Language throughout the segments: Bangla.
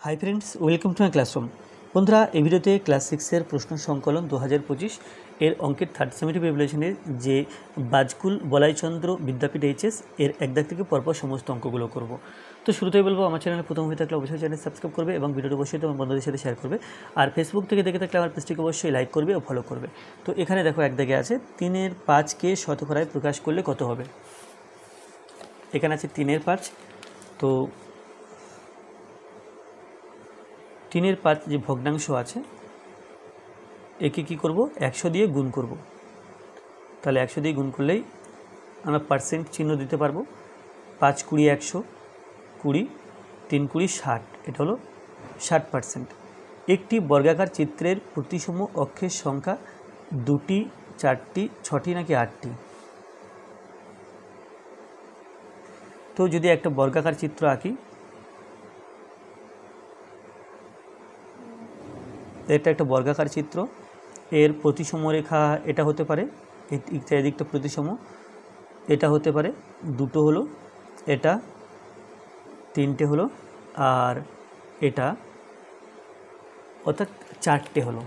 Hi friends, welcome to my classroom. বন্ধুরা, এই ভিডিওতে ক্লাস 6-এর প্রশ্ন সংকলন 2025 এর অঙ্কের থার্ড সামেটিভ ইভ্যালুয়েশনের যে বাজকুল বলাইচন্দ্র বিদ্যাপীঠ এইচএস এর এক দাগ থেকে পরপর সমস্ত অঙ্কগুলো করব। তো শুরুতেই বলবো, আমার চ্যানেলে প্রথম হয়ে থাকলে অবশ্যই চ্যানেল সাবস্ক্রাইব করবে এবং ভিডিওটি অবশ্যই তোমার বন্ধুদের সাথে শেয়ার করবে। আর ফেসবুক থেকে দেখে থাকলে আমার পেজটিকে অবশ্যই লাইক করবে ও ফলো করবে। তো এখানে দেখো এক দাগে আছে 3/5কে শতকরায় প্রকাশ করলে কত হবে। এখানে আছে 3/5। তো 3/5 যে ভগ্নাংশ আছে একে কী করব, 100 দিয়ে গুণ করব। তাহলে 100 দিয়ে গুণ করলেই আমরা পার্সেন্ট চিহ্ন দিতে পারবো। 5 20 100, 20 3 20 60, এটা হলো 60%। একটি বর্গাকার চিত্রের প্রতিসম অক্ষের সংখ্যা 2টি, 4টি, 6টি নাকি 8টি? তো যদি একটা বর্গাকার চিত্র আঁকি, এটা একটা বর্গাকার চিত্র, এর প্রতিসম রেখা এটা হতে পারে, এদিকটা প্রতিসম, এটা হতে পারে 2টো হলো, এটা 3টে হলো, আর এটা অর্থাৎ 4টে হলো।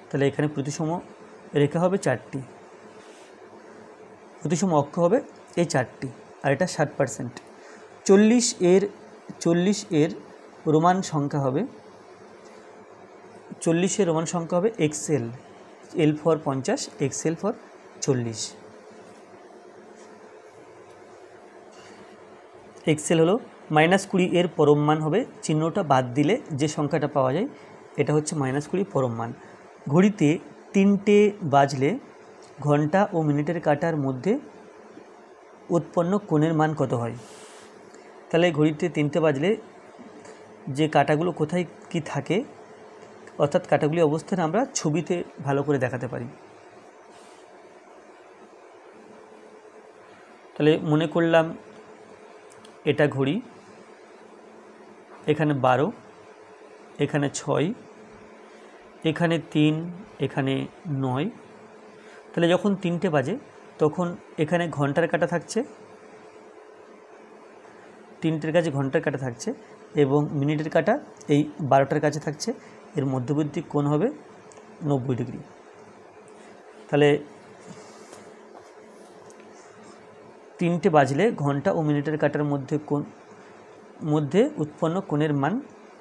তাহলে এখানে প্রতিসম রেখা হবে 4টি, প্রতিসম অক্ষ হবে এই 4টি, আর এটা 60%। 40 এর রোমান সংখ্যা হবে, 40-এর রোমান সংখ্যা হবে X L, L for 50, X L for 40। X L হলো -20 এর পরম মান হবে, চিহ্নটা বাদ দিলে যে সংখ্যাটা পাওয়া যায় এটা হচ্ছে -20 পরম মান। ঘড়িতে 3টে বাজলে ঘন্টা ও মিনিটের কাঁটার মধ্যে উৎপন্ন কোণের মান কত হয়? তাহলে ঘড়িতে 3টে বাজলে যে কাঁটাগুলো কোথায় কি থাকে, অর্থাৎ কাঁটাগুলি অবস্থান আমরা ছবিতে ভালো করে দেখাতে পারি। তাহলে মনে করলাম এটা ঘড়ি, এখানে 12, এখানে 6, এখানে 3, এখানে 9। তাহলে যখন 3টে বাজে তখন এখানে ঘন্টার কাঁটা থাকছে, 3টের কাছে ঘন্টার কাঁটা থাকছে এবং মিনিটের কাঁটা এই 12টার কাছে থাকছে। এর মধ্যবর্তী কোণ হবে 90 ডিগ্রি। তাহলে 3টে বাজলে ঘন্টা ও মিনিটের কাঁটার মধ্যে উৎপন্ন কোণের মান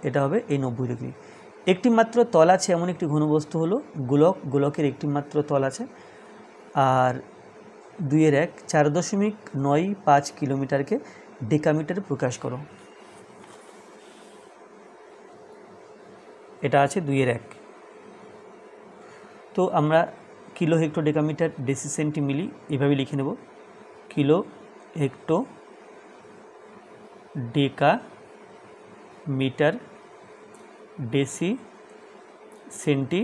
এটা হবে এই 90 ডিগ্রি। একটি মাত্র তল আছে এমন একটি ঘনবস্তু হলো গোলক, গোলকের একটি মাত্র তল আছে। আর 2/1 4.95 কিলোমিটারকে ডেকামিটারে প্রকাশ করো। এটা আছে 2/1। তো আমরা kilo hecto decametre deci centi milli এভাবে লিখে নেব, kilo hecto deca metre deci centi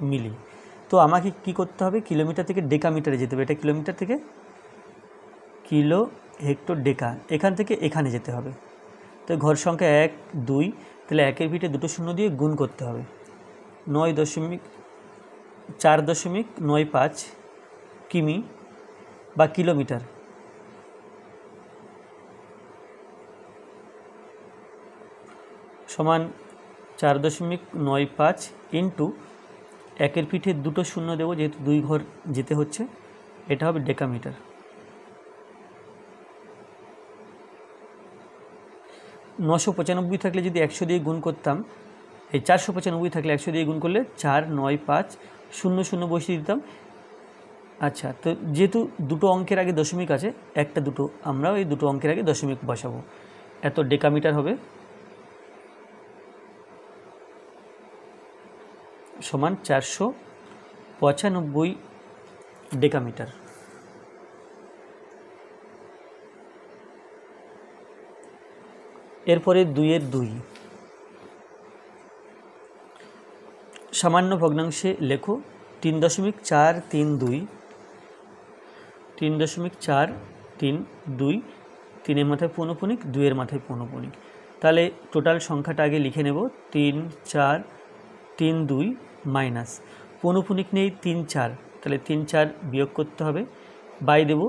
milli. তো আমাকে কি করতে হবে, কিলোমিটার থেকে ডেকামিটারে যেতে হবে। এটা কিলোমিটার থেকে কিলো হেক্টো ডেকা, এখান থেকে এখানে যেতে হবে। তো ঘর সংখ্যা 1 2, তাহলে 1-এর পিঠে 2টো শূন্য দিয়ে গুণ করতে হবে। 4.95 কিমি বা কিলোমিটার সমান 4.95 ইন্টু 1-এর পিঠে 2টো শূন্য দেবো, যেহেতু 2 ঘর যেতে হচ্ছে, এটা হবে ডেকামিটার। 995 থাকলে যদি 100 দিয়ে গুণ করতাম, এই 495 থাকলে 100 দিয়ে গুণ করলে 495 00 বসিয়ে দিতাম। আচ্ছা, তো যেহেতু দুটো অঙ্কের আগে দশমিক আছে, একটা দুটো, আমরাও এই দুটো অঙ্কের আগে দশমিক বসাবো। এত ডেকামিটার হবে সমান 495 ডেকামিটার। এরপরে 2-এর 2 সামান্য ভগ্নাংশে লেখো 3.432, 3.432, 3-এর মাথায় পৌনঃপুনিক, 2-এর মাথায় পৌনঃপুনিক। তাহলে টোটাল সংখ্যাটা আগে লিখে নেব, 3432 মাইনাস পৌনঃপুনিক নেই 3 4, তাহলে 3 4 বিয়োগ করতে হবে, বাই দেব।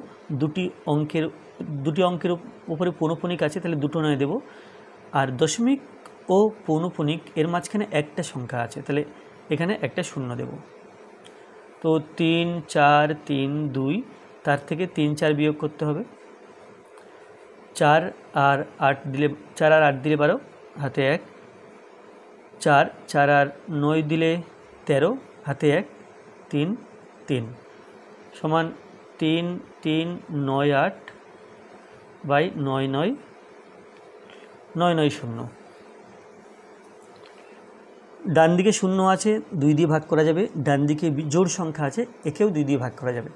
দুটি অঙ্কের উপরে পৌনঃপুনিক আছে, তাহলে 2টো নয় দেব। আর দশমিক ও পৌনপুনিক এর মাঝখানে একটা সংখ্যা আছে, তাহলে এখানে একটা শূন্য দেব। তো 3 4 3 2, তার থেকে 3 4 বিয়োগ করতে হবে। 4 আর 8 দিলে 4 আর 8 দিলে 12, হাতে 1। 4 4 আর 9 দিলে 13, হাতে 1, 3 3 সমান 3 3 9 8 বাই 9 9 9 9 0। ডান দিকে শূন্য আছে, 2 দিয়ে ভাগ করা যাবে। ডান দিকে জোড় সংখ্যা আছে, একেও 2 দিয়ে ভাগ করা যাবে।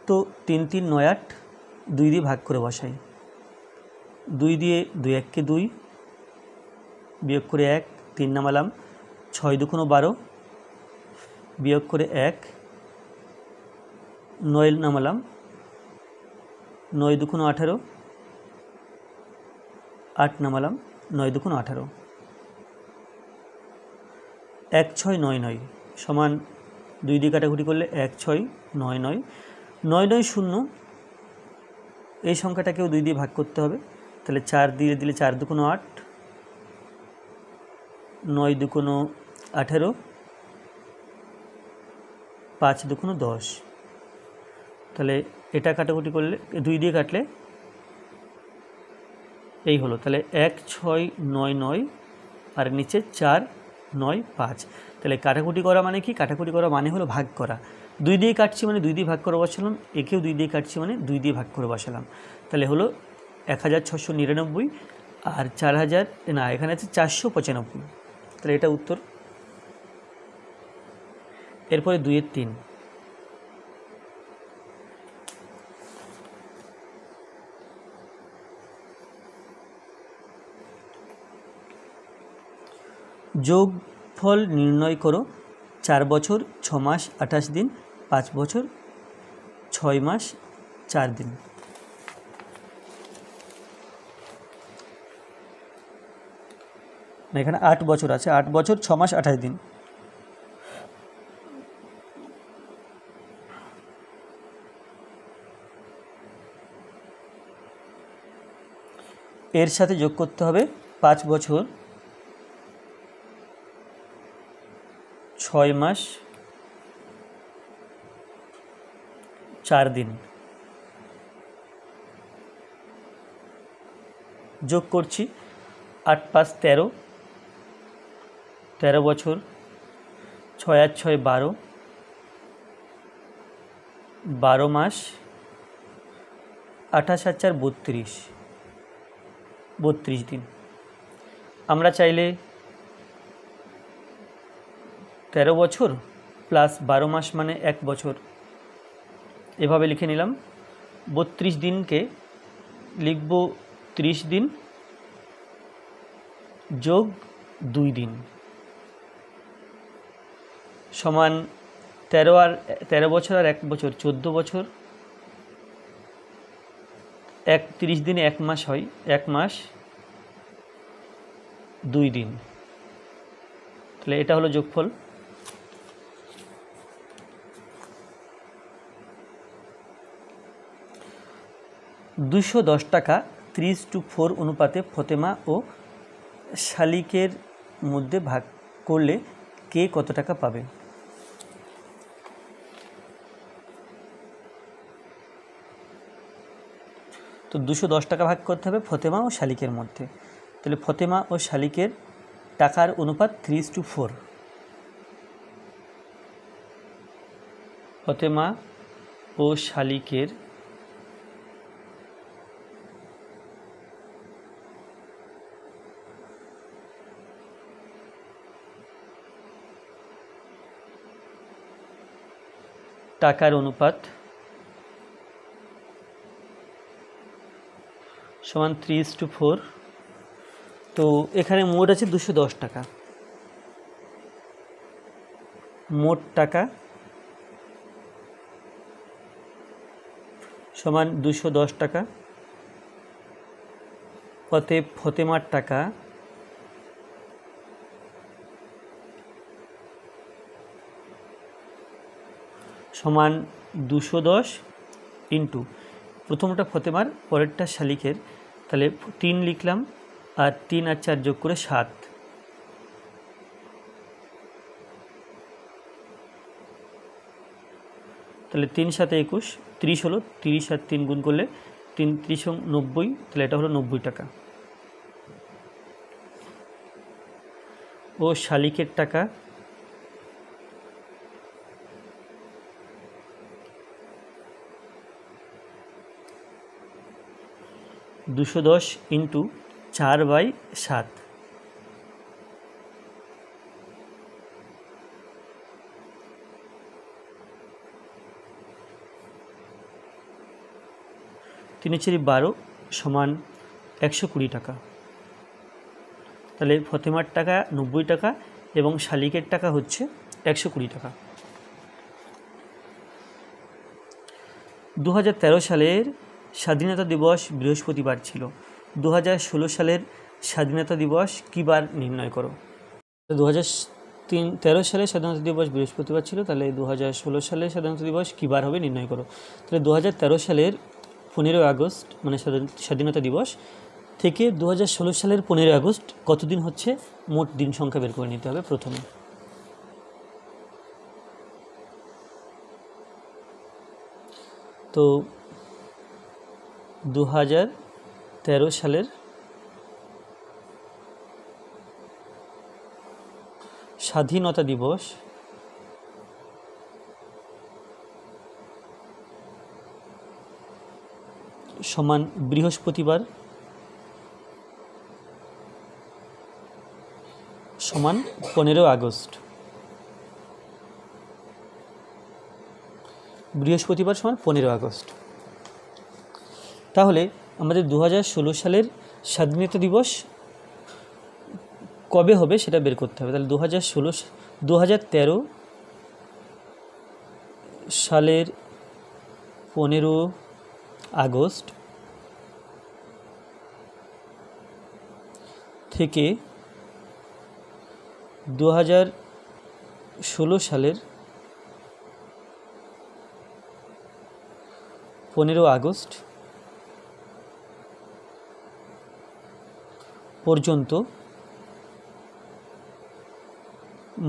তো 3 3 9 8, 2 দিয়ে ভাগ করে বসাই। 2 দিয়ে 2 1 কে 2, বিয়োগ করে 1, 3 নামালাম। 6 2 12, বিয়োগ করে 1, 9 নামালাম। 9 2 18, 8 নামালাম। 9 2 18, 1 6 9 9 সমান 2 দিয়ে কাটাকুটি করলে 1 6 9 9 9 9 0। এই সংখ্যাটাকেও 2 দিয়ে ভাগ করতে হবে, তাহলে 4 দিয়ে দিলে 4 2 8, 9 2 18, 5 2 10। তাহলে এটা কাটাকুটি করলে 2 দিয়ে কাটলে এই হলো। তাহলে 1 6 9 9 আর নিচে 4 9 5। তাহলে কাটাকুটি করা মানে কি? কাটাকুটি করা মানে হলো ভাগ করা। 2 দিয়ে কাটছি মানে 2 দিয়ে ভাগ করে বসালাম, একেও 2 দিয়ে কাটছি মানে 2 দিয়ে ভাগ করে বসালাম। তাহলে হলো 1699 আর 4000 না, এখানে আছে 495। তাহলে এটা উত্তর। এরপরে 2 এর 3। যোগফল নির্ণয় করো। 4 বছর 6 মাস 28 দিন, 5 বছর 6 মাস 4 দিন। এখানে 8 বছর আছে, 8 বছর 6 মাস 28 দিন। এর সাথে যোগ করতে হবে 5 বছর 6 মাস 4 দিন। যোগ করছি, 8 5 13, 13 বছর, 6 আর 6 12, 12 মাস, 28 আর 4 32, 32 দিন। আমরা চাইলে 13 বছর প্লাস 12 মাস মানে 1 বছর এভাবে লিখে নিলাম। 32 দিনকে লিখব 30 দিন যোগ 2 দিন সমান 13 বছর আর 1 বছর 14 বছর। 30 দিনে 1 মাস হয়, 1 মাস 2 দিন। তাহলে এটা হলো যোগফল। $210 3:4 অনুপাতে ফতেমা ও শালিকের মধ্যে ভাগ করলে কে কত টাকা পাবে? তো 210 টাকা ভাগ করতে হবে ফতেমা ও শালিকের মধ্যে। তাহলে ফতেমা ও শালিকের টাকার অনুপাত 3:4। ফতেমা ও শালিকের টাকার অনুপাত সমান 3:4। তো এখানে মোট আছে 210 টাকা। মোট টাকা সমান 210 টাকা। অতএব ফতেমার টাকা সমান 210 ইন্টু প্রথমটা ফতেমার, পরেরটা শালিকের। তাহলে 3 লিখলাম আর 3 আর 4 যোগ করে 7, তাহলে 3 7 21, 30 হলো, 30 আর 3 গুণ করলে 3 30 90, তাহলে এটা হলো 90 টাকা। ও শালিকের টাকা $210 ইন্টু 4/7, তিন 12 সমান 120 টাকা। তাহলে ফতেমার টাকা 90 টাকা এবং শালিকের টাকা হচ্ছে 120 টাকা। 2013 সালের স্বাধীনতা দিবস বৃহস্পতিবার ছিল। 2016 সালের স্বাধীনতা দিবস কী বার নির্ণয় করো। 2013 সালের স্বাধীনতা দিবস বৃহস্পতিবার ছিল, তাহলে 2016 সালের স্বাধীনতা দিবস কী বার হবে নির্ণয় করো। তাহলে 2013 সালের 15 আগস্ট মানে স্বাধীনতা দিবস থেকে 2016 সালের 15 আগস্ট কতদিন হচ্ছে মোট দিন সংখ্যা বের করে নিতে হবে প্রথমে। তো 2013 সালের স্বাধীনতা দিবস সমান বৃহস্পতিবার সমান 15 আগস্ট। বৃহস্পতিবার সমান 15 আগস্ট। তাহলে আমাদের 2016 সালের স্বাধীনতা দিবস কবে হবে সেটা বের করতে হবে। তাহলে 2013 সালের 15 আগস্ট থেকে 2016 সালের 15 আগস্ট পর্যন্ত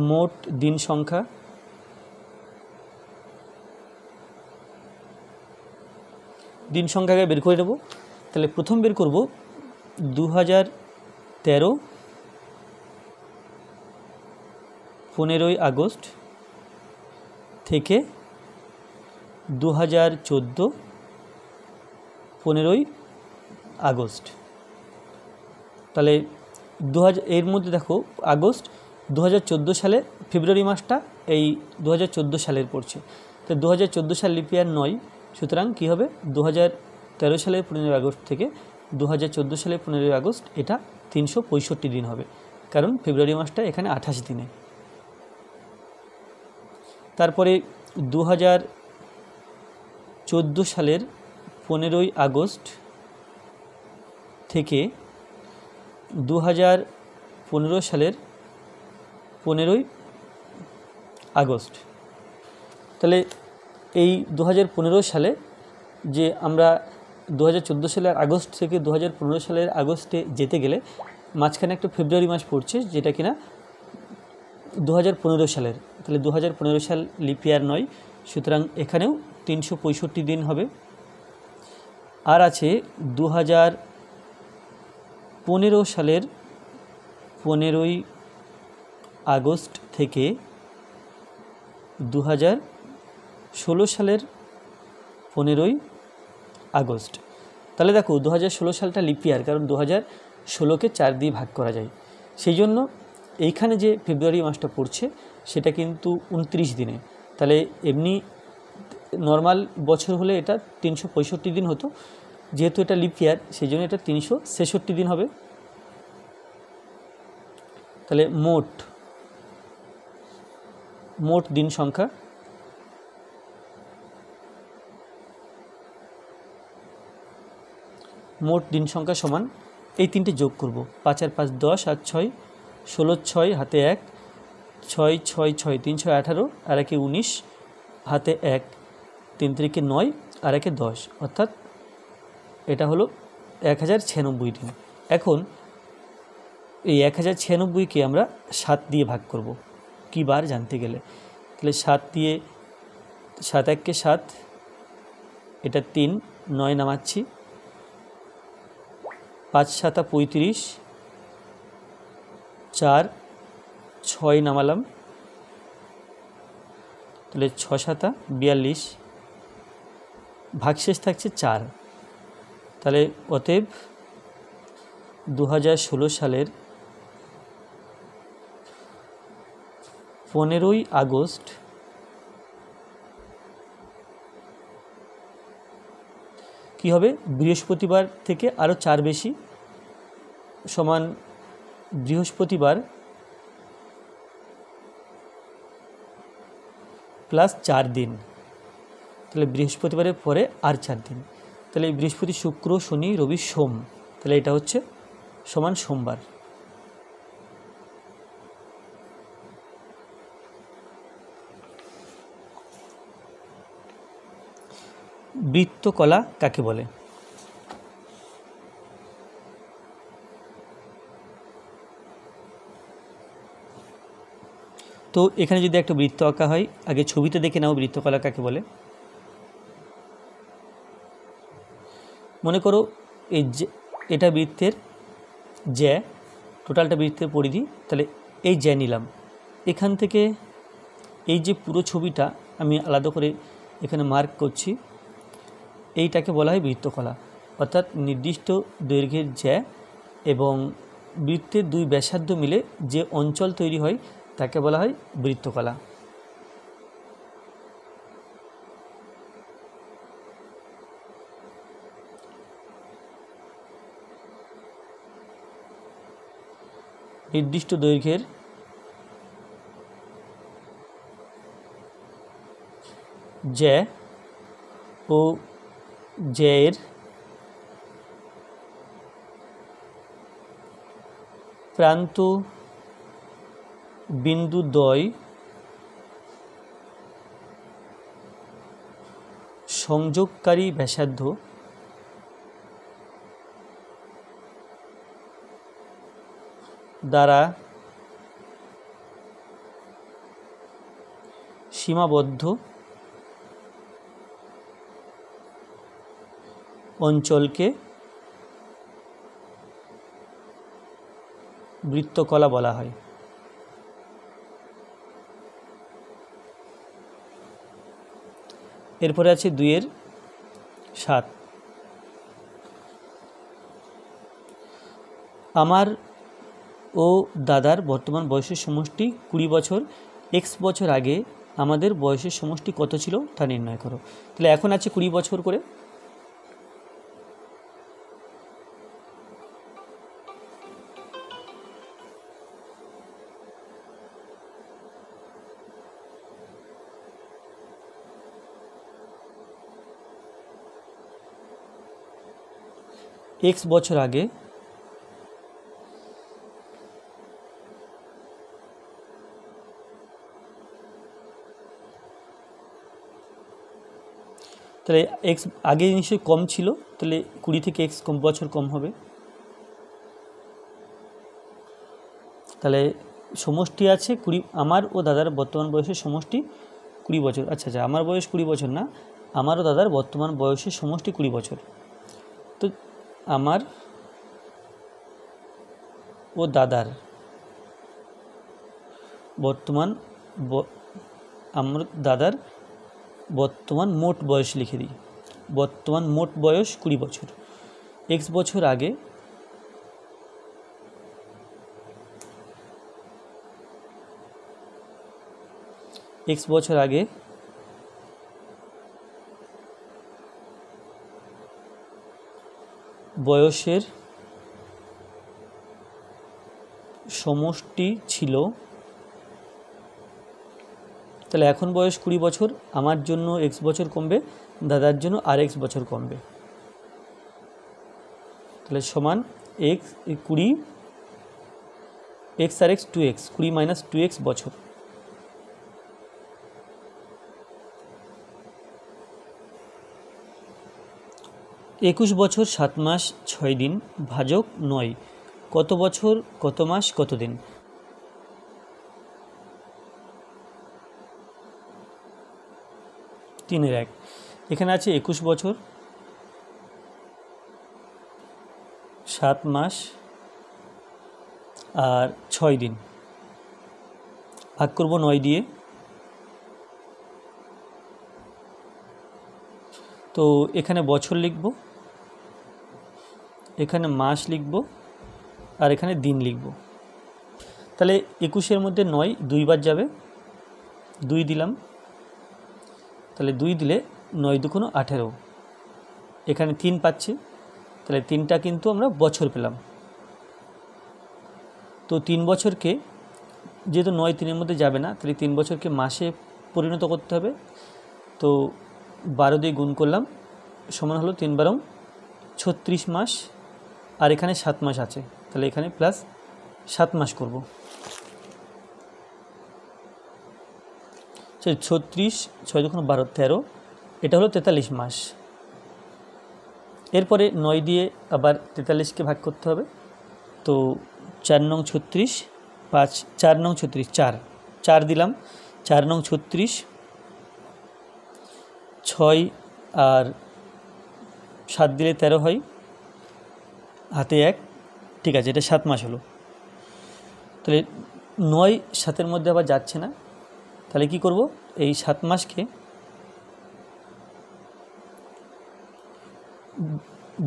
মোট দিন সংখ্যা আগে বের করে নেব। তাহলে প্রথম বের করব 2013 15 আগস্ট থেকে 2014 15 আগস্ট। তাহলে এর মধ্যে দেখো আগস্ট 2014 সালে ফেব্রুয়ারি মাসটা এই 2014 সালের পড়ছে, তো 2014 সাল লিপিয়ার নয়, সুতরাং কী হবে 2013 সালের 15 আগস্ট থেকে 2014 সালের 15 আগস্ট এটা 365 দিন হবে, কারণ ফেব্রুয়ারি মাসটা এখানে 28 দিনে। তারপরে 2014 সালের 15 আগস্ট থেকে 2015 সালের 15 আগস্ট। তাহলে এই 2015 সালে যে আমরা 2014 সালের আগস্ট থেকে 2015 সালের আগস্টে যেতে গেলে মাঝখানে একটা ফেব্রুয়ারি মাস পড়ছে যেটা কিনা 2015 সালের, তাহলে 2015 সাল লিপিয়ার নয়, সুতরাং এখানেও 365 দিন হবে। আর আছে 2015 সালের 15 আগস্ট থেকে 2016 সালের 15 আগস্ট। তাহলে দেখো 2016 সালটা লিপিয়ার, কারণ 2016কে 4 দিয়ে ভাগ করা যায়, সেই জন্য এইখানে যে ফেব্রুয়ারি মাসটা পড়ছে সেটা কিন্তু 29 দিনে। তাহলে এমনি নর্মাল বছর হলে এটা 365 দিন হতো, যেহেতু এটা লিপিয়ার সেই জন্য এটা 366 দিন হবে। তাহলে মোট দিন সংখ্যা সমান এই তিনটে যোগ করব, 5 আর 5 10 আর 6 16, 6 হাতে 1, 6 6 6 3 6 18 আর 1 19 হাতে 1, 3 3 9 আর 1 10, অর্থাৎ এটা হলো 1096 দিন। এখন এই 1096কে আমরা 7 দিয়ে ভাগ করব কী বার জানতে গেলে। তাহলে 7 দিয়ে 7 1 7, এটা 3, 9 নামাচ্ছি, 5 7 35, 4 6 নামালাম, তাহলে 6 7 42, ভাগশেষ থাকছে 4। তাহলে অতএব 2016 সালের 15ই আগস্ট কি হবে, বৃহস্পতিবার থেকে আরও 4 বেশি সমান বৃহস্পতিবার প্লাস 4 দিন। তাহলে বৃহস্পতিবারের পরে আর 4 দিন, তাহলে বৃহস্পতি শুক্র শনি রবি সোম, তাহলে এটা হচ্ছে সমান সোমবার। বৃত্তকলা কাকে বলে? তো এখানে যদি একটা বৃত্ত আঁকা হয়, আগে ছবিতে দেখে নাও বৃত্তকলা কাকে বলে। মনে করো এই যে এটা বৃত্তের জ্যা, টোটালটা বৃত্তের পরিধি, তাহলে এই জ্যা নিলাম। এখান থেকে এই যে পুরো ছবিটা আমি আলাদা করে এখানে মার্ক করছি, এইটাকে বলা হয় বৃত্তকলা। অর্থাৎ নির্দিষ্ট দৈর্ঘ্যের জ্যা এবং বৃত্তের 2 ব্যাসার্ধ মিলে যে অঞ্চল তৈরি হয় তাকে বলা হয় বৃত্তকলা। নির্দিষ্ট দৈর্ঘ্যের জ্যা ও জ্যায়ের প্রান্ত বিন্দুদ্বয় সংযোগকারী ব্যাসার্ধ দ্বারা সীমাবদ্ধ অঞ্চলকে বৃত্তকলা বলা হয়। এরপরে আছে 2 এর 7। আমার ও দাদার বর্তমান বয়সের সমষ্টি 20 বছর, x বছর আগে আমাদের বয়সের সমষ্টি কত ছিল তা নির্ণয় করো। তাহলে এখন আছে 20 বছর করে, x বছর আগে তাহলে x আগে নিশ্চয়ই কম ছিল, তাহলে 20 থেকে x কম বছর কম হবে। তাহলে সমষ্টি আছে 20, আমার ও দাদার বর্তমান বয়সের সমষ্টি 20 বছর। আচ্ছা আচ্ছা, আমার বয়স 20 বছর না, আমার ও দাদার বর্তমান বয়সের সমষ্টি 20 বছর। তো আমার ও দাদার বর্তমান আমার দাদার বর্তমান মোট বয়স লিখে দিই, বর্তমান মোট বয়স 20 বছর। x বছর আগে বছর আগে বয়সের সমষ্টি ছিল, তাহলে এখন বয়স 20 বছর, আমার জন্য x বছর কমবে, দাদার জন্য আর x বছর কমবে, তাহলে সমান x 20, x আর x 2x, 20 মাইনাস 2x বছর। একুশ বছর 7 মাস 6 দিন ভাজক 9, কত বছর, কত মাস, কত দিন? তিনের এক। এখানে আছে 21 বছর 7 মাস আর 6 দিন। ভাগ করব 9 দিয়ে। তো এখানে বছর লিখব, এখানে মাস লিখব, আর এখানে দিন লিখব। তাহলে 21-এর মধ্যে 9 দুইবার যাবে, 2 দিলাম, তাহলে 2 দিলে 9 দুগুণ 18। এখানে 3 পাচ্ছি, তাহলে 3টা কিন্তু আমরা বছর পেলাম। তো 3 বছরকে, যেহেতু 9 3-এর মধ্যে যাবে না, তাহলে 3 বছরকে মাসে পরিণত করতে হবে। তো 12 দিয়ে গুণ করলাম, সমান হলো 3 12 36 মাস, আর এখানে 7 মাস আছে, তাহলে এখানে প্লাস 7 মাস করব। 36 6 দুগুণ 12 13, এটা হলো 43 মাস। এরপরে 9 দিয়ে আবার 43কে ভাগ করতে হবে। তো 4 নং 36, 5 4 নং 36 4 4 দিলাম, 4 নং 36, 6 আর 7 দিলে 13 হয়, হাতে 1, ঠিক আছে, এটা 7 মাস হলো। তাহলে 9 7-এর মধ্যে আবার যাচ্ছে না, তাহলে কি করব, এই 7 মাসকে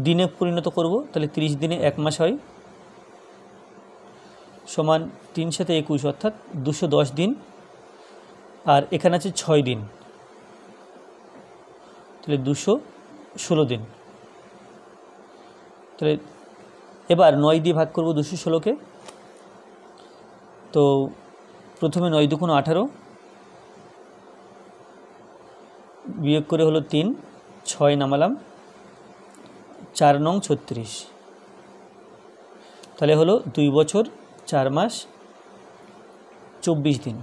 দিনে পরিণত করব। তাহলে 30 দিনে 1 মাস হয়, সমান 3 সাথে 21, অর্থাৎ 210 দিন। আর এখানে আছে 6 দিন, তাহলে 216 দিন। তাহলে এবার 9 দিয়ে ভাগ করব 216-কে। তো প্রথমে 9 দুগুণ 18, বিয়োগ করে হলো 3, 6 নামালাম, 4 নং 36, তাহলে হলো 2 বছর 4 মাস 24 দিন।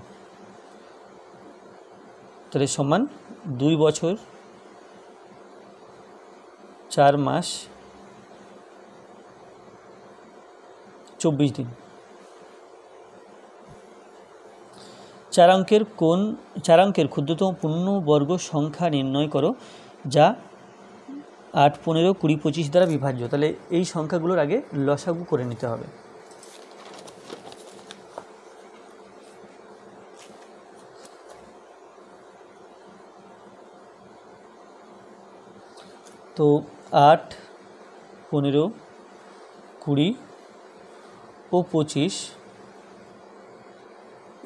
তাহলে সমান 2 বছর 4 মাস 24 দিন। 4 অঙ্কের ক্ষুদ্রতম পূর্ণবর্গ সংখ্যা নির্ণয় করো যা 8 15 20 25 দ্বারা বিভাজ্য। তাহলে এই সংখ্যাগুলোর আগে লসাগু করে নিতে হবে। তো 8 15 20 ও 25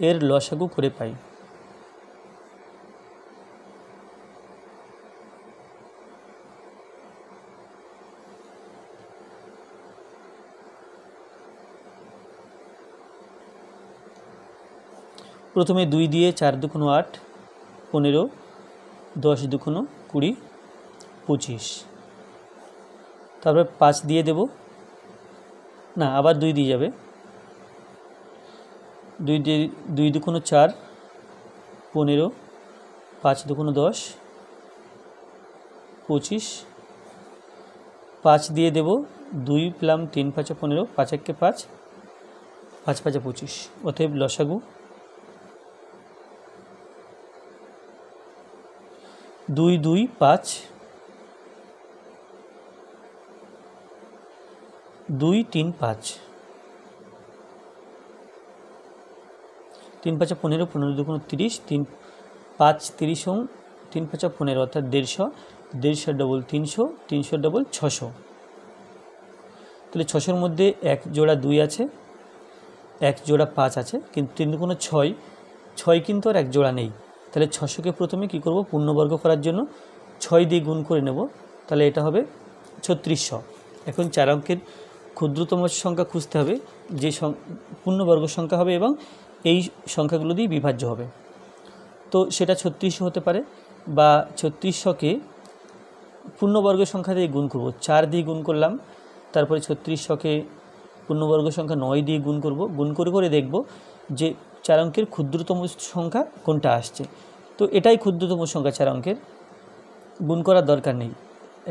এর লসাগু করে পাই। প্রথমে 2 দিয়ে 4 দুগুণ 8, 15, 10 দুগুণ 20, 25। তারপরে 5 দিয়ে দেব, না আবার 2 দিয়ে যাবে, 2 দুগুণ 4, 15, 5 দুগুণ 10, 25। 5 দিয়ে দেব, 2 পেলাম, 3 5 15, 5 1 5, 5 5 25। অতএব লসাগু 2 2 5, 2 3 5, 3 5 15, 15 দুগুণ 30, 3 5 30 হোম, 3 5 15, অর্থাৎ 150, 150 ডবল 300, 300 ডবল 600। তাহলে 600-র মধ্যে 1 জোড়া 2 আছে, 1 জোড়া 5 আছে, কিন্তু 3 দুগুণ 6, 6 কিন্তু আর 1 জোড়া নেই। তাহলে 600-কে প্রথমে কি করব, পূর্ণবর্গ করার জন্য 6 দিয়ে গুণ করে নেব, তাহলে এটা হবে 3600। এখন 4 অঙ্কের ক্ষুদ্রতম সংখ্যা খুঁজতে হবে, যে পূর্ণবর্গ সংখ্যা হবে এবং এই সংখ্যাগুলো দিয়ে বিভাজ্য হবে। তো সেটা 3600 হতে পারে, বা 3600-কে পূর্ণবর্গ সংখ্যা দিয়ে গুণ করব। 4 দিয়ে গুণ করলাম, তারপরে 3600-কে পূর্ণবর্গ সংখ্যা 9 দিয়ে গুণ করব। গুণ করে করে দেখব যে 4 অঙ্কের ক্ষুদ্রতম সংখ্যা কোনটা আসছে। তো এটাই ক্ষুদ্রতম সংখ্যা 4 অঙ্কের, গুণ করার দরকার নেই।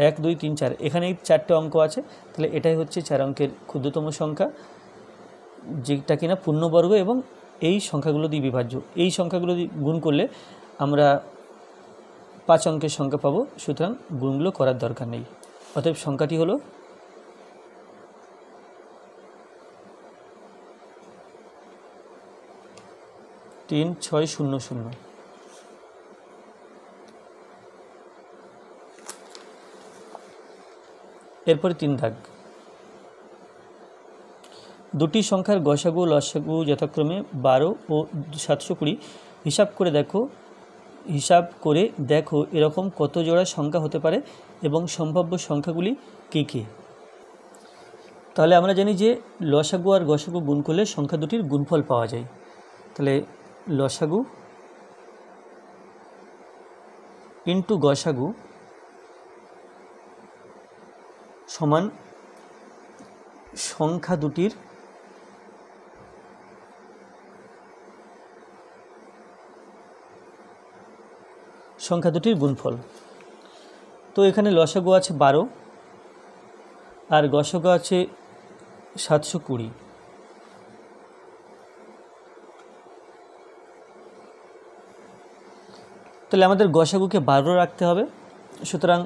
1 2 3 4 এখানে 4টে অঙ্ক আছে, তাহলে এটাই হচ্ছে 4 অঙ্কের ক্ষুদ্রতম সংখ্যা, যেটা কিনা পূর্ণবর্গ এবং এই সংখ্যাগুলো দিয়ে বিভাজ্য। এই সংখ্যাগুলো দিয়ে গুণ করলে আমরা 5 অঙ্কের সংখ্যা পাবো, সুতরাং গুণগুলো করার দরকার নেই। অতএব সংখ্যাটি হলো 3600। এরপরে 3 দাগ, দুটি সংখ্যার গসাগু লসাগু যথাক্রমে 12 ও 720। হিসাব করে দেখো এরকম কত জোড়া সংখ্যা হতে পারে এবং সম্ভাব্য সংখ্যাগুলি কী কী। তাহলে আমরা জানি যে লসাগু আর গসাগু গুণ করলে সংখ্যা দুটির গুণফল পাওয়া যায়। তাহলে লসাগু ইন্টু গসাগু সমান সংখ্যা দুটির গুণফল। তো এখানে লসাগু আছে 12 আর গসাগু আছে 720। তাহলে আমাদের গসাগুকে 12 রাখতে হবে, সুতরাং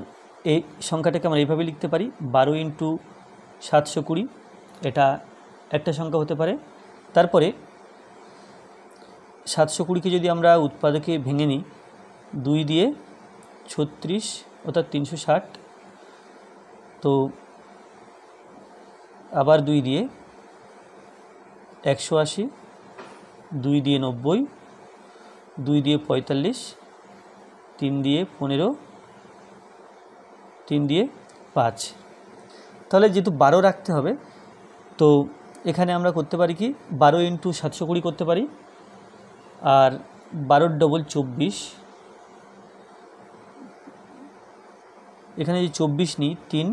এই সংখ্যাটাকে আমরা এইভাবে লিখতে পারি 12 ইন্টু 720, এটা একটা সংখ্যা হতে পারে। তারপরে 720কে যদি আমরা উৎপাদকে ভেঙে নিই, 2 দিয়ে 36 অর্থাৎ 360, তো আবার 2 দিয়ে 180, 2 দিয়ে 90, 2 দিয়ে 45, 3 দিয়ে 15, 3 দিয়ে 5। তাহলে যেহেতু 12 রাখতে হবে, তো এখানে আমরা করতে পারি কি 12 ইন্টু 720 করতে পারি, আর 12 ডবল 24, এখানে যদি 24 নিই 3,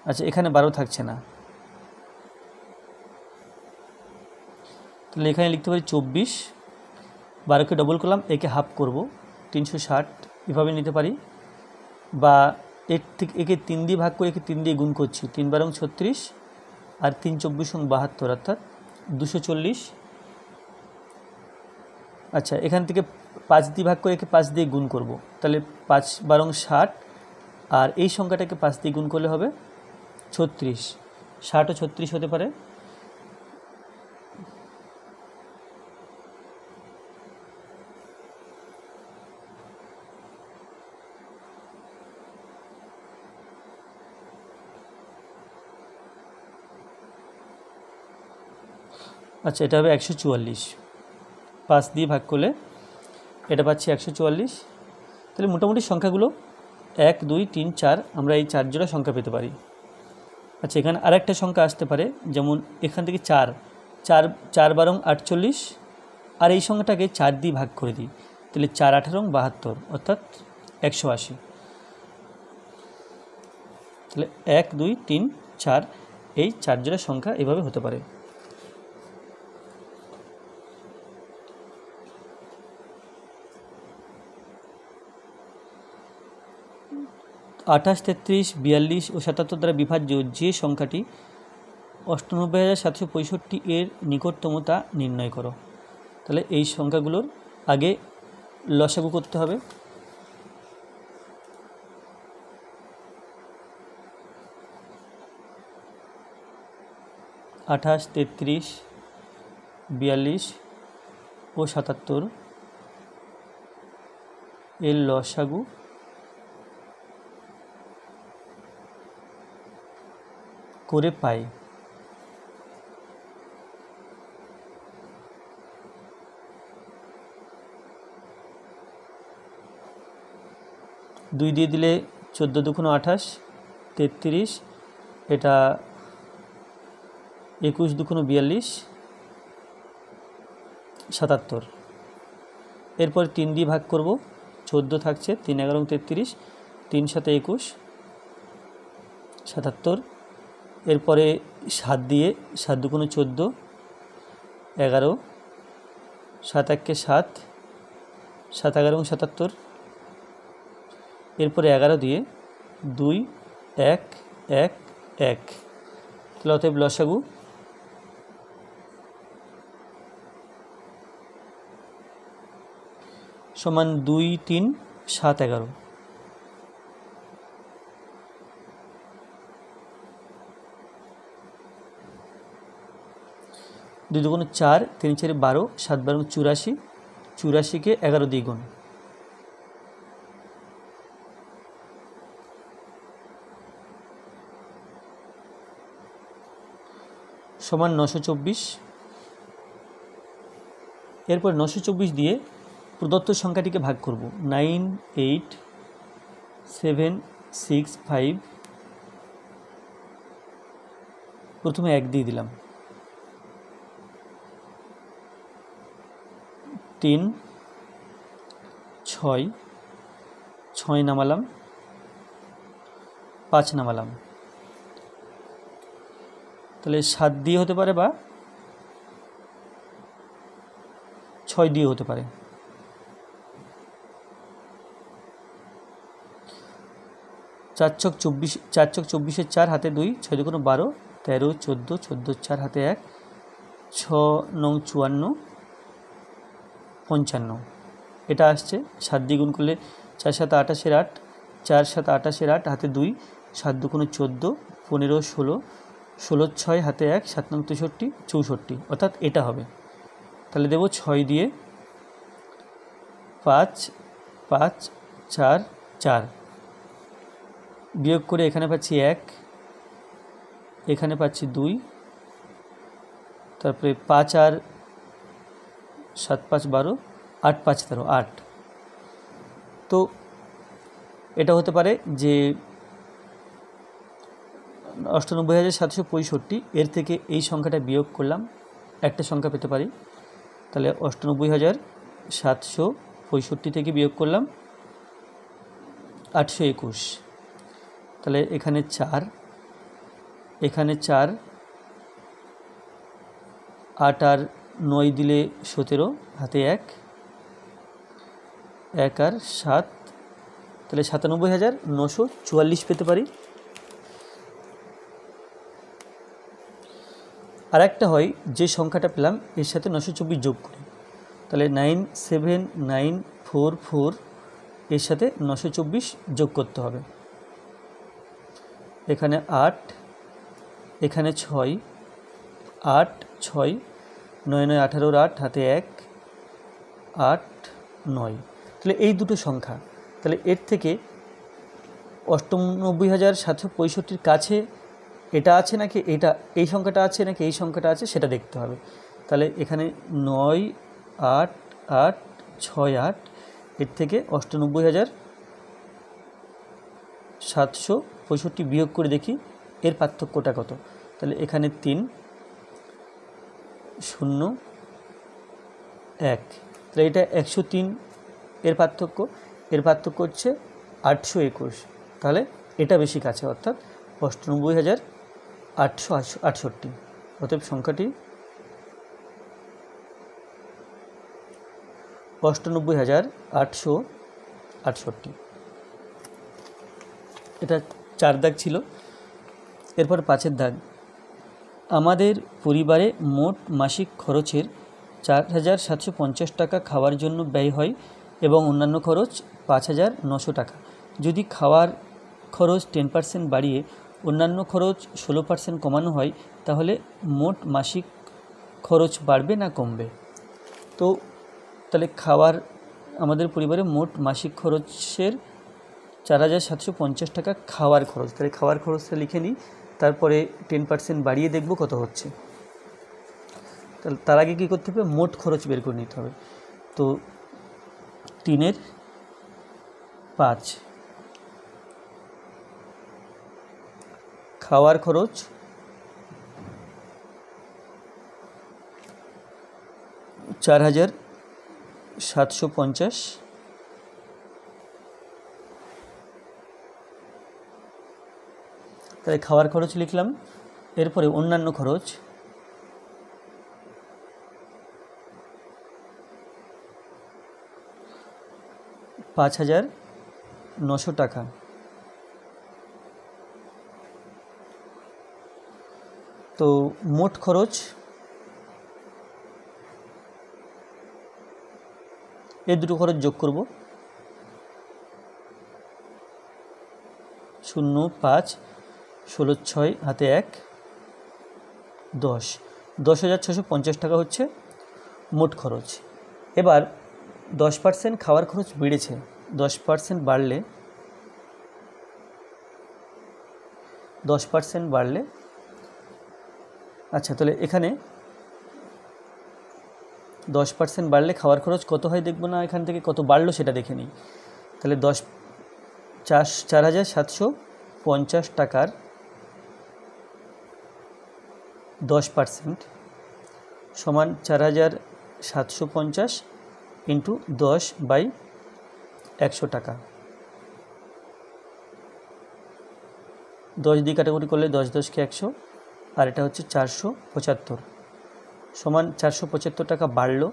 আচ্ছা এখানে 12 থাকছে না, তাহলে এখানে লিখতে পারি 24, 12কে ডবল করলাম, একে হাফ করব 360, এভাবে নিতে পারি। বা একে 3 দিয়ে ভাগ করে একে 3 দিয়ে গুণ করছি, 3 বারং 36 আর 3 24 72, অর্থাৎ 240। আচ্ছা এখান থেকে 5 দিয়ে ভাগ করে একে 5 দিয়ে গুণ করব, তাহলে 5 বারং 60, আর এই সংখ্যাটাকে 5 দিয়ে গুণ করলে হবে 36। 60 ও 36 হতে পারে। আচ্ছা এটা হবে 144, 5 দিয়ে ভাগ করলে এটা পাচ্ছি 144। তাহলে মোটামুটি সংখ্যাগুলো 1 2 3 4, আমরা এই 4 জোড়া সংখ্যা পেতে পারি। আচ্ছা এখানে আরেকটা সংখ্যা আসতে পারে, যেমন এখান থেকে 4 বারং 48, আর এই সংখ্যাটাকে 4 দিয়ে ভাগ করে দিই, তাহলে 4 18 72, অর্থাৎ 180। তাহলে 1 2 3 4 এই 4 জোড়া সংখ্যা এভাবে হতে পারে। আঠাশ 33 42 ও 77 দ্বারা বিভাজ্য যে সংখ্যাটি 98,765 এর নিকটতম তা নির্ণয় করো। তাহলে এই সংখ্যাগুলোর আগে লসাগু করতে হবে। আঠাশ 33 42 ও 77 এর লসাগু করে পাই। দুই দিয়ে দিলে 14 দুগুণ 28, 33, এটা 21 দুগুণ 42, 77। এরপর 3 দিয়ে ভাগ করব, 14 থাকছে, 3 11 33, 3 7 21, 77। এরপরে 7 দিয়ে 7 দুগুণ 14, 11, 7 1 7, 7 11 77। এরপরে 11 দিয়ে 2 1 1 1, তাহলে অতএব লসাগু সমান 2 3 7 11। দুই দুগুণ 4, 3 4 12, 7 12 84, 84কে 11 দিয়ে গুণ, সমান 924। এরপর 924 দিয়ে প্রদত্ত সংখ্যাটিকে ভাগ করব। 9 8 7 6 5, প্রথমে 1 দিয়ে দিলাম, 3 6 6 নামালাম, 5 নামালাম, তাহলে 7 দিয়ে হতে পারে বা 6 দিয়ে হতে পারে। 4 ছক 24, 4 ছক 24, 4 হাতে 2, 6 দুগুণ 12, 13 14, 14 4 হাতে 1, 6 9 54, 55, এটা আসছে। 7 দিয়ে গুণ করলে 4 7 28, 8, 4 7 28, 8 হাতে 2, 7 দুগুণ 14, 15 16, 16 6 হাতে 1, 7 9 63, 64, অর্থাৎ এটা হবে। তাহলে দেব 6 দিয়ে 5 5 4 4, বিয়োগ করে এখানে পাচ্ছি 1, এখানে পাচ্ছি 2, তারপরে 5 আর 7 5 12, 8 5 13 8। তো এটা হতে পারে যে 98,765, এর থেকে এই সংখ্যাটা বিয়োগ করলাম, একটা সংখ্যা পেতে পারি। তাহলে 98,765 থেকে বিয়োগ করলাম 821, তাহলে এখানে 4, এখানে 4, 8 আর 9 দিলে 17, হাতে 1, 1 আর 7, তাহলে 97,944 পেতে পারি। আর একটা হয় যে সংখ্যাটা পেলাম এর সাথে 924 যোগ করি, তাহলে 97944, এর সাথে 924 যোগ করতে হবে। এখানে 8, এখানে 6, 8 6 9 9 18 8 হাতে 1, 8 9, তাহলে এই দুটো সংখ্যা। তাহলে এর থেকে 98,765 কাছে এটা আছে নাকি এটা, এই সংখ্যাটা আছে নাকি এই সংখ্যাটা আছে, সেটা দেখতে হবে। তাহলে এখানে 9 8 8 6 8, এর থেকে 98,765 বিয়োগ করে দেখি এর পার্থক্যটা কত। তাহলে এখানে 3 0 1, তাহলে এটা 103 এর পার্থক্য, এর পার্থক্য হচ্ছে 821, তাহলে এটা বেশি কাছে, অর্থাৎ 98,868। অতএব সংখ্যাটি 98,868। এটা 4 দাগ ছিল। এরপর 5 দাগ, আমাদের পরিবারে মোট মাসিক খরচের 4,750 টাকা খাওয়ার জন্য ব্যয় হয় এবং অন্যান্য খরচ 5,900 টাকা। যদি খাওয়ার খরচ 10% বাড়িয়ে অন্যান্য খরচ 16% কমানো হয় তাহলে মোট মাসিক খরচ বাড়বে না কমবে? তো তাহলে আমাদের পরিবারে মোট মাসিক খরচের 4,750 টাকা খাওয়ার খরচ, তাহলে খাওয়ার খরচটা লিখে নিই, তারপরে 10% বাড়িয়ে দেখব কত হচ্ছে। তাহলে তার আগে কী করতে হবে, মোট খরচ বের করে নিতে হবে। তো 3 5, খাওয়ার খরচ 4,750, তাহলে খাওয়ার খরচ লিখলাম। এরপরে অন্যান্য খরচ, $5,900, 900 টাকা, তো মোট খরচ এই দুটো খরচ যোগ করব, 0 5 16 6 হাতে 1 10,650 টাকা হচ্ছে মোট খরচ। এবার 10% খাওয়ার খরচ বেড়েছে, 10% বাড়লে 10% বাড়লে আচ্ছা, তাহলে এখানে 10% বাড়লে খাওয়ার খরচ কত হয় দেখব না, এখান থেকে কত বাড়লো সেটা দেখে নিই। তাহলে 4,750 টাকার 10% সমান 4,750 ইন্টু 10/100 টাকা। 10 দিয়ে কাটাকুটি করলে 10 10কে 100, আর এটা হচ্ছে 475 সমান 475 টাকা বাড়লো।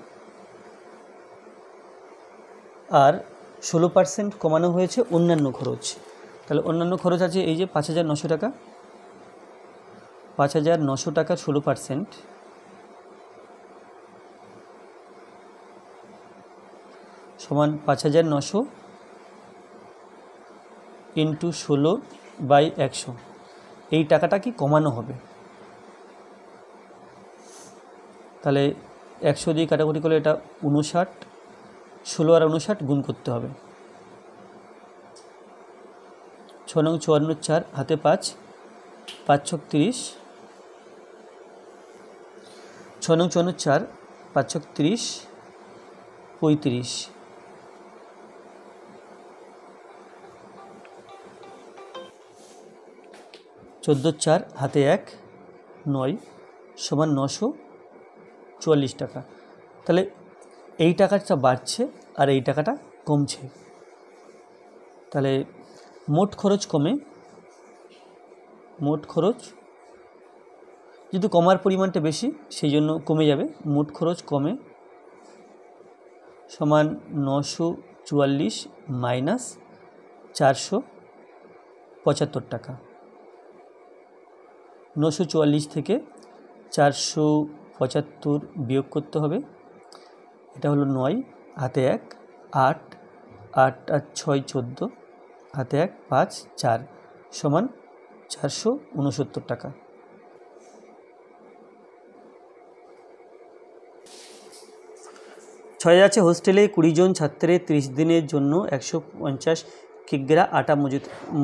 আর 16% কমানো হয়েছে অন্যান্য খরচ। তাহলে অন্যান্য খরচ আছে এই যে 5,900 টাকা, 5,900 টাকার 16% সমান 5,900 ইন্টু 16/100। এই টাকাটা কি কমানো হবে, তাহলে 100 দিয়ে কাটাকুটি করলে এটা 59, 16 আর 59 গুণ করতে হবে। 6 নং 54 4 হাতে 5, 5 ছক 30, 6 নং 54 4 5 ছক 30 35, 14 4 হাতে 1 9 সমান 944 টাকা। তাহলে এই টাকাটা বাড়ছে আর এই টাকাটা কমছে, তাহলে মোট খরচ কমে, মোট খরচ যদি কমার পরিমাণটা বেশি সেই জন্য কমে যাবে, মোট খরচ কমে সমান 944 মাইনাস 475 টাকা। 944 থেকে 475 বিয়োগ করতে হবে, এটা হলো 9 হাতে 1 8 8 আর 6 14 হাতে 1 5 4 সমান 469 টাকা। ছয় আছে হোস্টেলে 20 জন ছাত্রের 30 দিনের জন্য 150 কিগ্রা আটা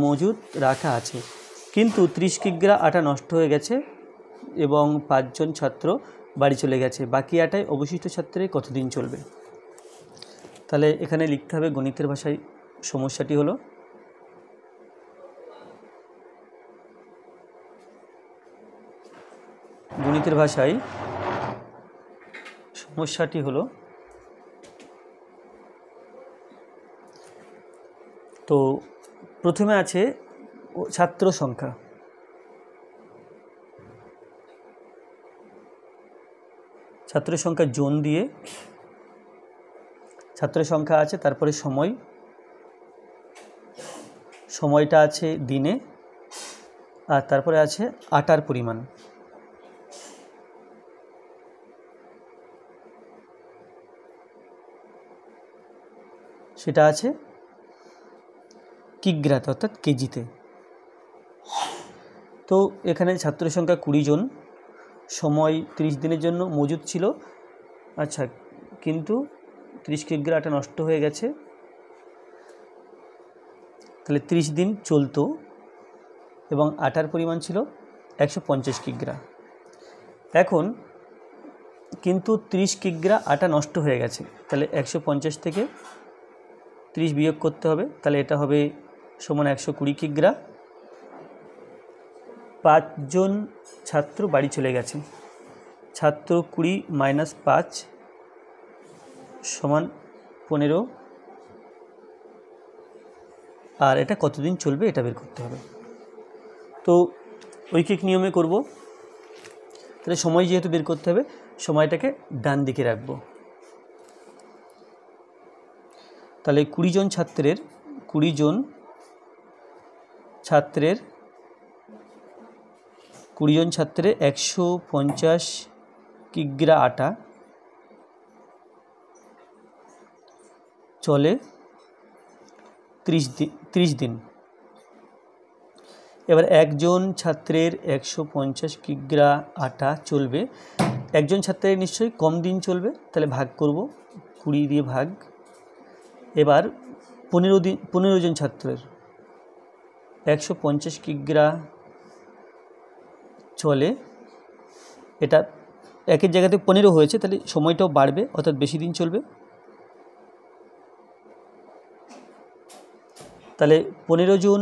মজুদ রাখা আছে, কিন্তু 30 কিগ্রা আটা নষ্ট হয়ে গেছে এবং 5 জন ছাত্র বাড়ি চলে গেছে, বাকি আটায় অবশিষ্ট ছাত্রের কতদিন চলবে। তাহলে এখানে লিখতে হবে গণিতের ভাষায় সমস্যাটি হলো তো প্রথমে আছে ছাত্র সংখ্যা, ছাত্র সংখ্যা জন দিয়ে ছাত্র সংখ্যা আছে, তারপরে সময়টা আছে দিনে, আর তারপরে আছে আটার পরিমাণ, সেটা আছে কিগ্রাতে অর্থাৎ কেজিতে। তো এখানে ছাত্র সংখ্যা 20 জন, সময় 30 দিনের জন্য মজুদ ছিল, আচ্ছা, কিন্তু 30 কিগ্রা আটা নষ্ট হয়ে গেছে, তাহলে 30 দিন চলতো এবং আটার পরিমাণ ছিল 150 কিগ্রা। এখন কিন্তু 30 কিগ্রা আটা নষ্ট হয়ে গেছে, তাহলে 150 থেকে 30 বিয়োগ করতে হবে, তাহলে এটা হবে সমান 120 কিগ্রা। 5 জন ছাত্র বাড়ি চলে গেছে, ছাত্র 20 মাইনাস 5 সমান 15, আর এটা কতদিন চলবে এটা বের করতে হবে। তো ঐকিক নিয়মে করব, তাহলে সময় যেহেতু বের করতে হবে সময়টাকে ডান দিকে রাখব। তাহলে 20 জন ছাত্রের 20 জন ছাত্রের 150 কিগ্রা আটা চলে 30 দিন। এবার একজন ছাত্রের 150 কিগ্রা আটা চলবে, একজন ছাত্রের নিশ্চয়ই কম দিন চলবে, তাহলে ভাগ করব, 20 দিয়ে ভাগ। এবার 15 জন ছাত্রের 150 কিগ্রা চলে, এটা একের জায়গাতে 15 হয়েছে, তাহলে সময়টাও বাড়বে, অর্থাৎ বেশি দিন চলবে। তাহলে 15 জন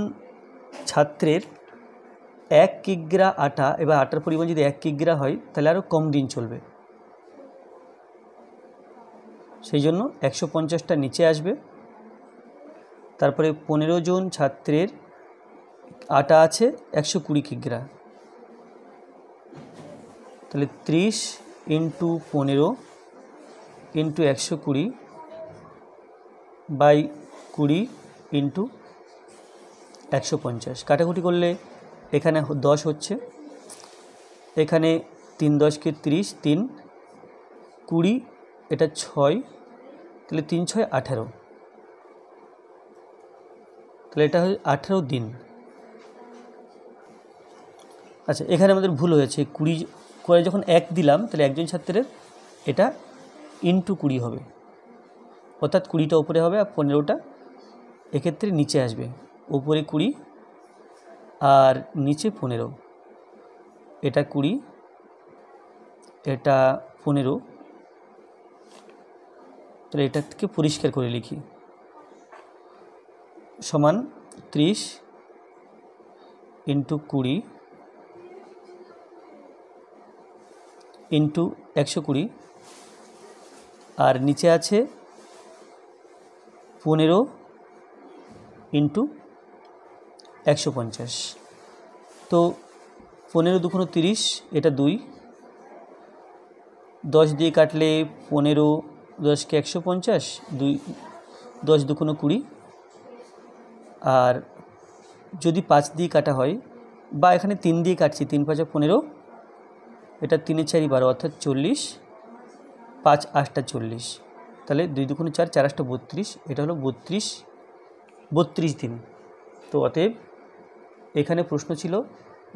ছাত্রের 1 কিগ্রা আটা, এবার আটার পরিমাণ যদি 1 কিগ্রা হয় তাহলে আরও কম দিন চলবে, সেই জন্য 150টা নিচে আসবে। তারপরে 15 জন ছাত্রের আটা আছে 120 কিগ্রা, তাহলে 30 × 15 × 120 বাই 20 × 150, কাটাকুটি করলে এখানে 10 হচ্ছে, এখানে 3 × 10 = 30, 3 20, এটা 6, তাহলে 3 × 6 = 18, তাহলে এটা হয় 18 দিন। আচ্ছা, এখানে আমাদের ভুল হয়েছে, 20 করে যখন 1 দিলাম তাহলে একজন ছাত্রের এটা × 20 হবে, অর্থাৎ 20টা উপরে হবে আর 15টা এক্ষেত্রে নিচে আসবে, উপরে 20 আর নিচে 15, এটা 20, এটা 15, তাহলে এটাকে পরিষ্কার করে লিখি, সমান 30 × 20 × 120, আর নিচে আছে 15 × 150, তো 15 × 2 = 30, এটা 2, 10 দিয়ে কাটলে 15, 10 কে 150, 2 10 × 2 = 20, আর যদি 5 দিয়ে কাটা হয়, বা এখানে 3 দিয়ে কাটছি, 3 × 5 = 15, এটা 3 × 4 = 12, অর্থাৎ 40, 5 × 8 = 40, তাহলে 2 × 2 = 4, 4 × 8 = 32, এটা হলো 32 দিন। তো অতএব এখানে প্রশ্ন ছিল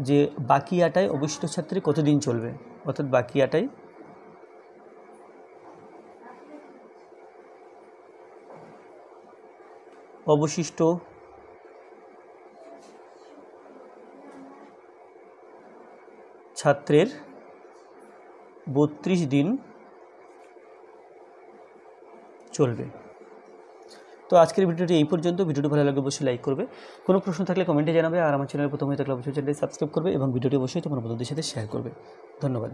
যে বাকি আটায় অবশিষ্ট ছাত্রের কতদিন চলবে, অর্থাৎ বাকি আটায় অবশিষ্ট ছাত্রের 32 দিন চলবে। তো আজকের ভিডিওটি এই পর্যন্ত। ভিডিওটি ভালো লাগলে অবশ্যই লাইক করবে, কোনো প্রশ্ন থাকলে কমেন্টে জানাবে, আর আমার চ্যানেলে প্রথম হয়ে থাকলে অবশ্যই চ্যানেলটি সাবস্ক্রাইব করবে এবং ভিডিওটি অবশ্যই তোমার বন্ধুদের সাথে শেয়ার করবে। ধন্যবাদ।